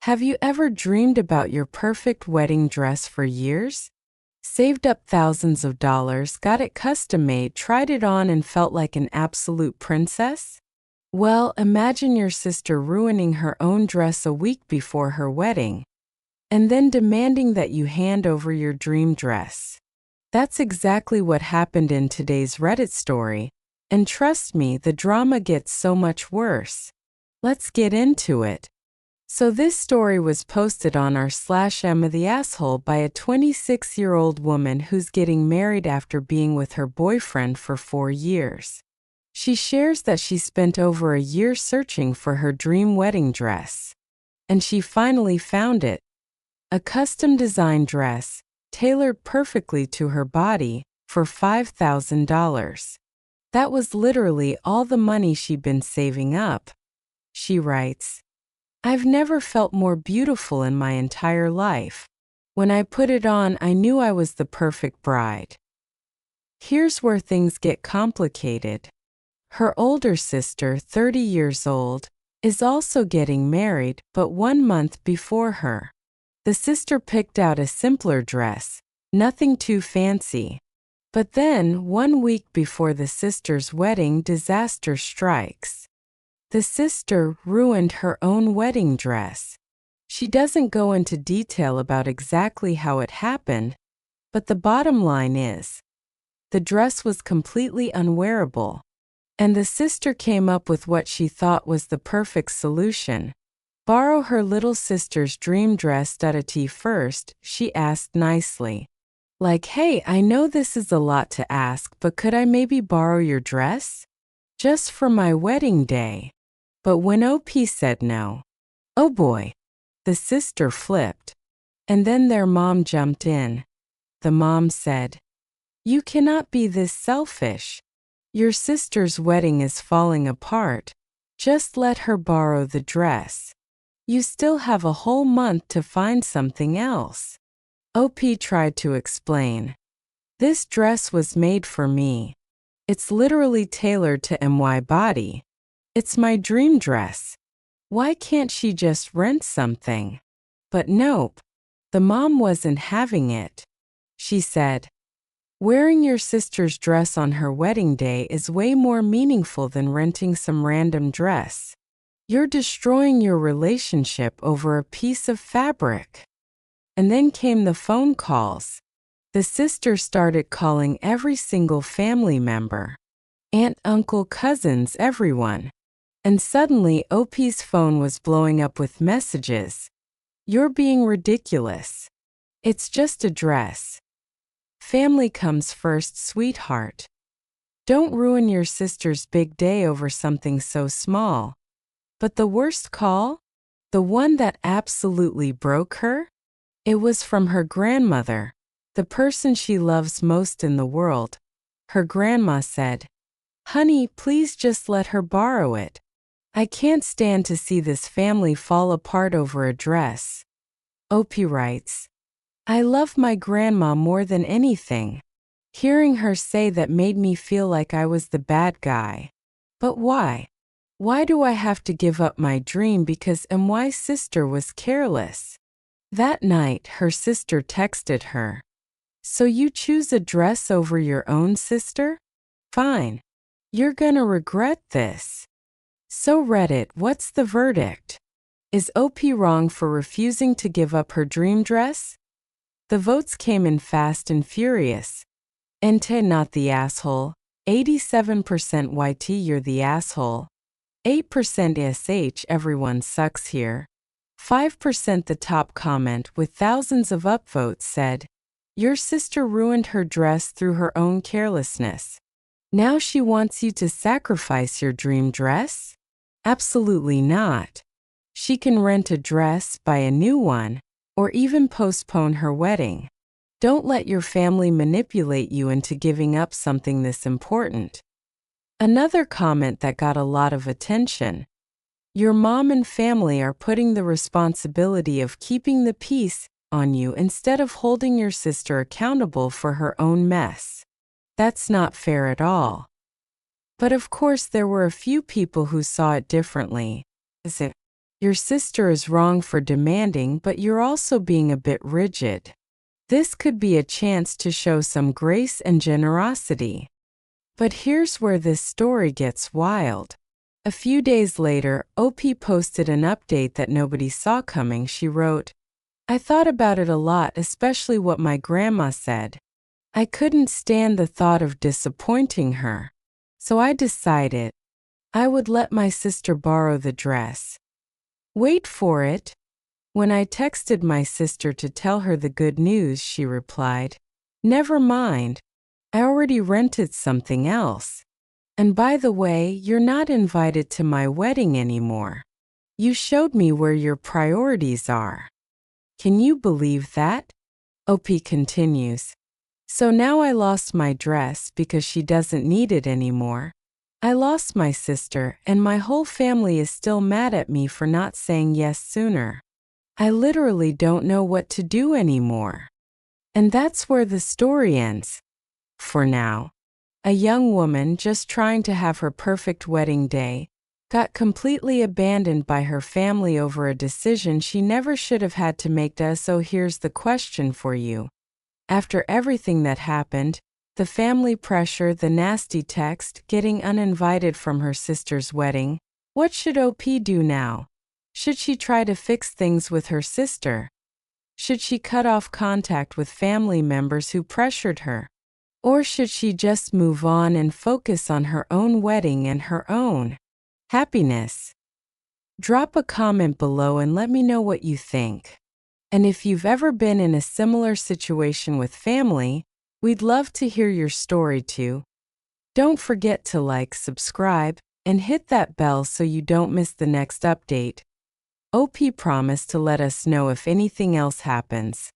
Have you ever dreamed about your perfect wedding dress for years? Saved up thousands of dollars, got it custom made, tried it on, and felt like an absolute princess? Well, imagine your sister ruining her own dress a week before her wedding, and then demanding that you hand over your dream dress. That's exactly what happened in today's Reddit story, and trust me, the drama gets so much worse. Let's get into it. So this story was posted on r/Emma the Asshole by a 26-year-old woman who's getting married after being with her boyfriend for 4 years. She shares that she spent over a year searching for her dream wedding dress. And she finally found it. A custom-designed dress, tailored perfectly to her body, for $5,000. That was literally all the money she'd been saving up. She writes, "I've never felt more beautiful in my entire life. When I put it on, I knew I was the perfect bride." Here's where things get complicated. Her older sister, 30 years old, is also getting married, but 1 month before her. The sister picked out a simpler dress, nothing too fancy. But then, 1 week before the sister's wedding, disaster strikes. The sister ruined her own wedding dress. She doesn't go into detail about exactly how it happened, but the bottom line is, the dress was completely unwearable. And the sister came up with what she thought was the perfect solution. Borrow her little sister's dream dress. At first, she asked nicely. Like, "Hey, I know this is a lot to ask, but could I maybe borrow your dress? Just for my wedding day." But when OP said no, oh boy, the sister flipped. And then their mom jumped in. The mom said, "You cannot be this selfish. Your sister's wedding is falling apart. Just let her borrow the dress. You still have a whole month to find something else." OP tried to explain. "This dress was made for me. It's literally tailored to my body. It's my dream dress. Why can't she just rent something?" But nope, the mom wasn't having it. She said, "Wearing your sister's dress on her wedding day is way more meaningful than renting some random dress. You're destroying your relationship over a piece of fabric." And then came the phone calls. The sister started calling every single family member. Aunt, uncle, cousins, everyone. And suddenly OP's phone was blowing up with messages. "You're being ridiculous. It's just a dress. Family comes first, sweetheart. Don't ruin your sister's big day over something so small." But the worst call? The one that absolutely broke her? It was from her grandmother, the person she loves most in the world. Her grandma said, "Honey, please just let her borrow it. I can't stand to see this family fall apart over a dress." OP writes, "I love my grandma more than anything. Hearing her say that made me feel like I was the bad guy. But why? Why do I have to give up my dream because my sister was careless?" That night, her sister texted her, "So you choose a dress over your own sister? Fine. You're gonna regret this." So Reddit, what's the verdict? Is OP wrong for refusing to give up her dream dress? The votes came in fast and furious. NT not the asshole, 87% YT you're the asshole, 8% SH everyone sucks here, 5% the top comment with thousands of upvotes said, "Your sister ruined her dress through her own carelessness. Now she wants you to sacrifice your dream dress?" Absolutely not. She can rent a dress, buy a new one, or even postpone her wedding. Don't let your family manipulate you into giving up something this important. Another comment that got a lot of attention. Your mom and family are putting the responsibility of keeping the peace on you instead of holding your sister accountable for her own mess. That's not fair at all. But of course there were a few people who saw it differently. Your sister is wrong for demanding, but you're also being a bit rigid. This could be a chance to show some grace and generosity. But here's where this story gets wild. A few days later, OP posted an update that nobody saw coming. She wrote, "I thought about it a lot, especially what my grandma said. I couldn't stand the thought of disappointing her. So I decided I would let my sister borrow the dress. Wait for it. When I texted my sister to tell her the good news, she replied, 'Never mind. I already rented something else. And by the way, you're not invited to my wedding anymore. You showed me where your priorities are.' Can you believe that?" OP continues. "So now I lost my dress because she doesn't need it anymore. I lost my sister, and my whole family is still mad at me for not saying yes sooner. I literally don't know what to do anymore." And that's where the story ends. For now. A young woman just trying to have her perfect wedding day got completely abandoned by her family over a decision she never should have had to make. So here's the question for you. After everything that happened, the family pressure, the nasty text, getting uninvited from her sister's wedding, what should OP do now? Should she try to fix things with her sister? Should she cut off contact with family members who pressured her? Or should she just move on and focus on her own wedding and her own happiness? Drop a comment below and let me know what you think. And if you've ever been in a similar situation with family, we'd love to hear your story too. Don't forget to like, subscribe, and hit that bell so you don't miss the next update. OP promised to let us know if anything else happens.